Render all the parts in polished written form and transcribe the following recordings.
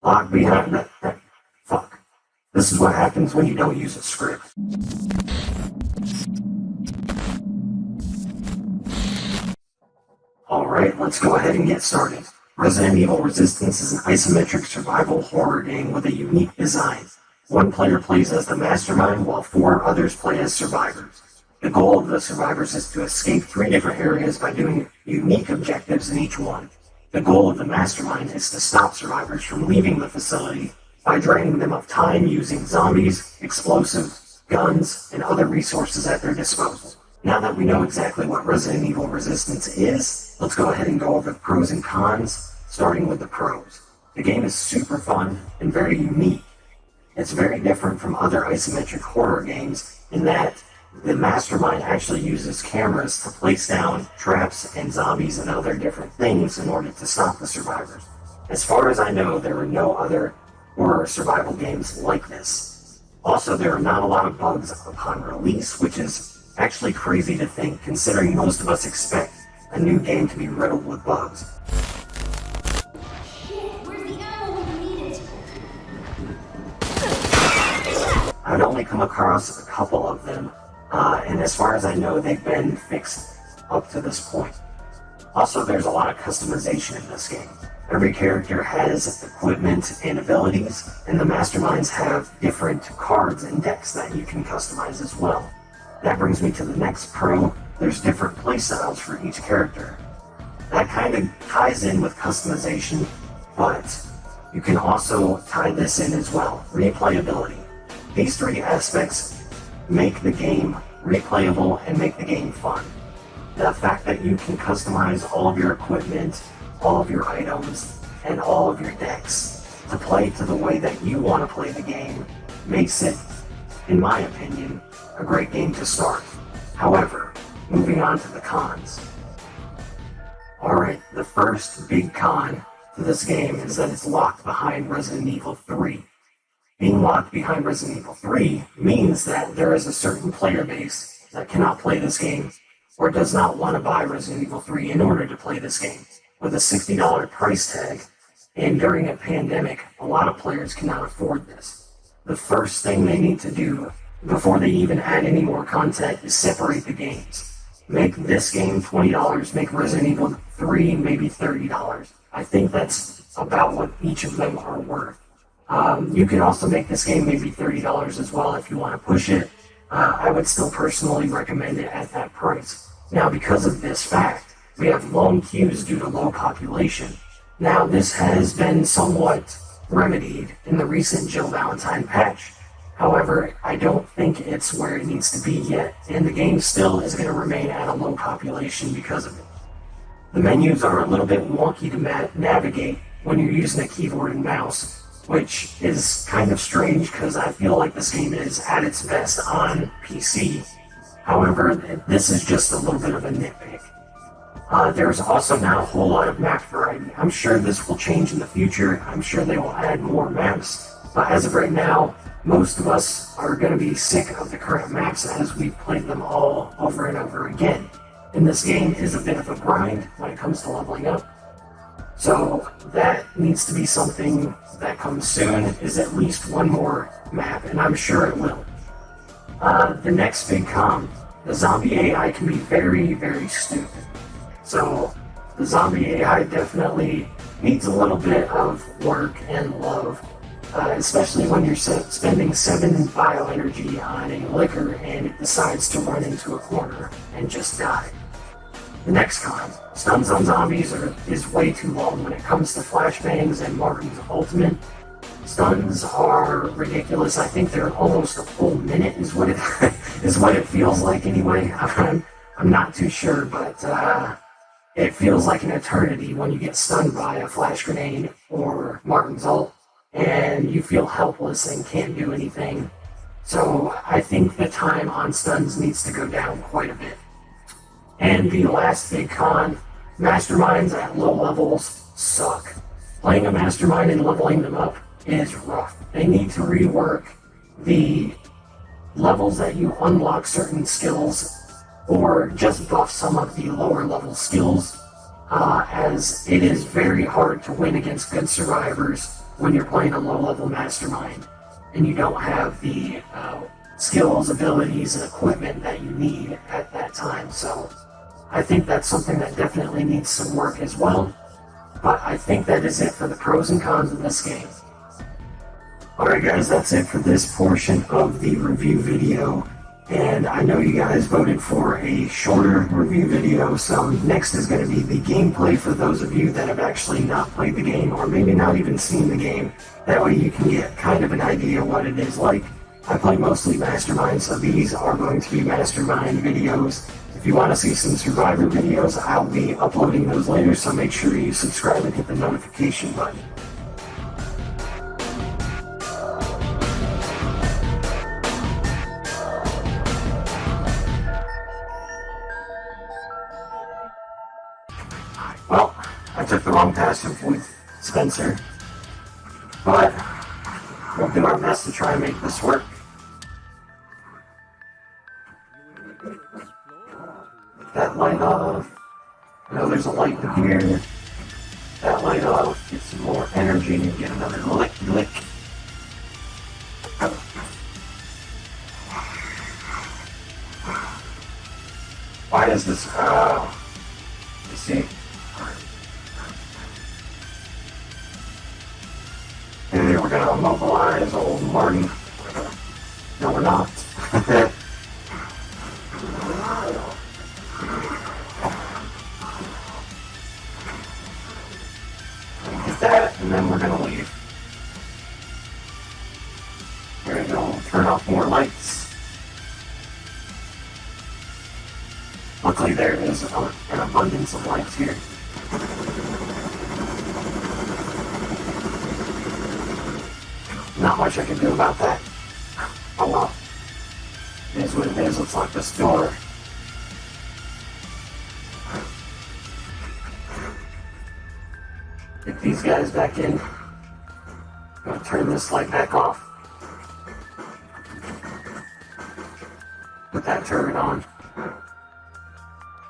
Locked behind that. Fuck. This is what happens when you don't use a script. Alright, let's go ahead and get started. Resident Evil Resistance is an isometric survival horror game with a unique design. One player plays as the mastermind while 4 others play as survivors. The goal of the survivors is to escape 3 different areas by doing unique objectives in each one. The goal of the mastermind is to stop survivors from leaving the facility by draining them of time using zombies, explosives, guns, and other resources at their disposal. Now that we know exactly what Resident Evil Resistance is, let's go ahead and go over the pros and cons, starting with the pros. The game is super fun and very unique. It's very different from other isometric horror games in that the mastermind actually uses cameras to place down traps and zombies and other different things in order to stop the survivors. As far as I know, there are no other horror survival games like this. Also, there are not a lot of bugs upon release, which is actually crazy to think, considering most of us expect a new game to be riddled with bugs. I've only come across a couple of them, and as far as I know, they've been fixed up to this point. Also, there's a lot of customization in this game. Every character has equipment and abilities, and the masterminds have different cards and decks that you can customize as well. That brings me to the next pro. There's different playstyles for each character. That kind of ties in with customization, but you can also tie this in as well. Replayability. These 3 aspects make the game replayable and make the game fun. The fact that you can customize all of your equipment, all of your items, and all of your decks to play to the way that you want to play the game makes it, in my opinion, a great game to start. However, moving on to the cons. Alright, the first big con to this game is that it's locked behind Resident Evil 3. Being locked behind Resident Evil 3 means that there is a certain player base that cannot play this game or does not want to buy Resident Evil 3 in order to play this game. With a $60 price tag, and during a pandemic, a lot of players cannot afford this. The first thing they need to do before they even add any more content is separate the games. Make this game $20, make Resident Evil 3 maybe $30. I think that's about what each of them are worth. You can also make this game maybe $30 as well if you want to push it. I would still personally recommend it at that price. Now, because of this fact, we have long queues due to low population. Now, this has been somewhat remedied in the recent Jill Valentine patch. However, I don't think it's where it needs to be yet, and the game still is going to remain at a low population because of it. The menus are a little bit wonky to navigate when you're using a keyboard and mouse, which is kind of strange because I feel like this game is at its best on PC. However, this is just a little bit of a nitpick. There's also not a whole lot of map variety. I'm sure this will change in the future. I'm sure they will add more maps. But as of right now, most of us are going to be sick of the current maps as we've played them all over and over again. And this game is a bit of a grind when it comes to leveling up. So that needs to be something that comes soon, is at least one more map, and I'm sure it will. The next big con, the zombie AI can be very, very stupid. So the zombie AI definitely needs a little bit of work and love, especially when you're spending 7 bioenergy on a liquor and it decides to run into a corner and just die. The next con, stuns on zombies is way too long when it comes to flashbangs and Martin's ultimate. Stuns are ridiculous. I think they're almost a full minute is what it feels like anyway. I'm not too sure, but it feels like an eternity when you get stunned by a flash grenade or Martin's ult, and you feel helpless and can't do anything. So I think the time on stuns needs to go down quite a bit. And the last big con, masterminds at low levels suck. Playing a mastermind and leveling them up is rough. They need to rework the levels that you unlock certain skills, or just buff some of the lower level skills, as it is very hard to win against good survivors when you're playing a low-level mastermind and you don't have the skills, abilities, and equipment that you need at that time. So I think that's something that definitely needs some work as well. But I think that is it for the pros and cons of this game. Alright guys, that's it for this portion of the review video. And I know you guys voted for a shorter review video, so next is going to be the gameplay for those of you that have actually not played the game, or maybe not even seen the game. That way you can get kind of an idea what it is like. I play mostly Mastermind, so these are going to be Mastermind videos. If you want to see some Survivor videos, I'll be uploading those later, so make sure you subscribe and hit the notification button. Well, I took the wrong passive with Spencer, but we'll do our best to try and make this work. Get that light off. I know there's a light in here. Get that light off, get some more energy, get another lick. Why does this, you see? And then we're going to immobilize old Marty. No, we're not. Get that, and then we're going to leave. We're going to go turn off more lights. Luckily there is an abundance of lights here. Not much I can do about that. Oh well. It is what it is. Let's lock this door. Get these guys back in. I'm going to turn this light back off. Put that turret on.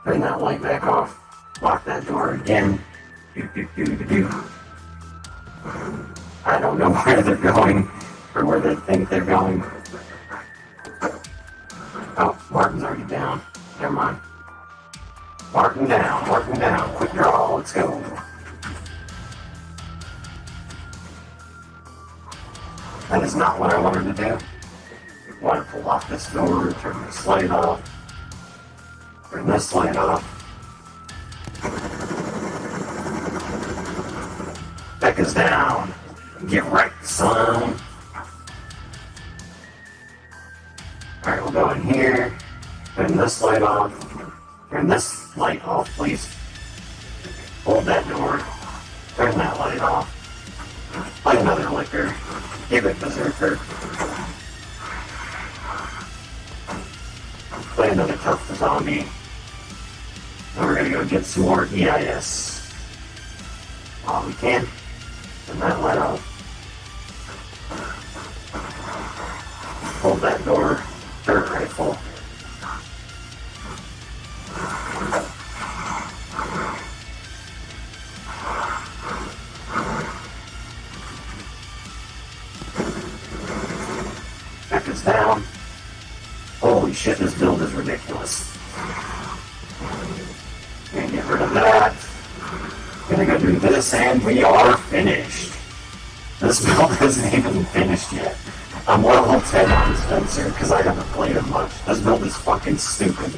Turn that light back off. Lock that door again. I don't know where they're going, or where they think they're going. Oh, Martin's already down. Never mind. Martin down. Quick draw, let's go. That is not what I wanted to do. I wanted to lock this door, turn this light off, turn this light off. Becca's down. Get right, son. Alright, we'll go in here. Turn this light off. Turn this light off, please. Hold that door. Turn that light off. Play another liquor. Give it berserker. Play another tough zombie. Now we're gonna go get some more EIS. While we can. Turn that light off. Hold that door. Turret rifle. Back is down. Holy shit, this build is ridiculous. Gonna get rid of that. Gonna go do this, and we are finished. This build isn't even finished yet. I'm level 10 on Spencer because I haven't played him much. This build is fucking stupid.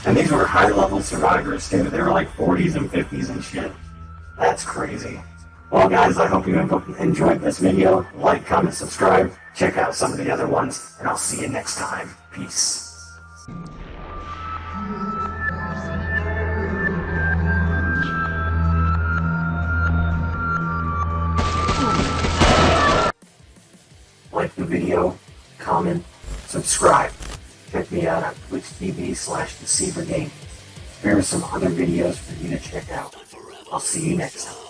And these were high-level survivors too. They were like 40s and 50s and shit. That's crazy. Well guys, I hope you enjoyed this video. Like, comment, subscribe. Check out some of the other ones. And I'll see you next time. Peace. Like the video, comment, subscribe. Check me out on twitch.tv/deceivergame. Here are some other videos for you to check out. I'll see you next time.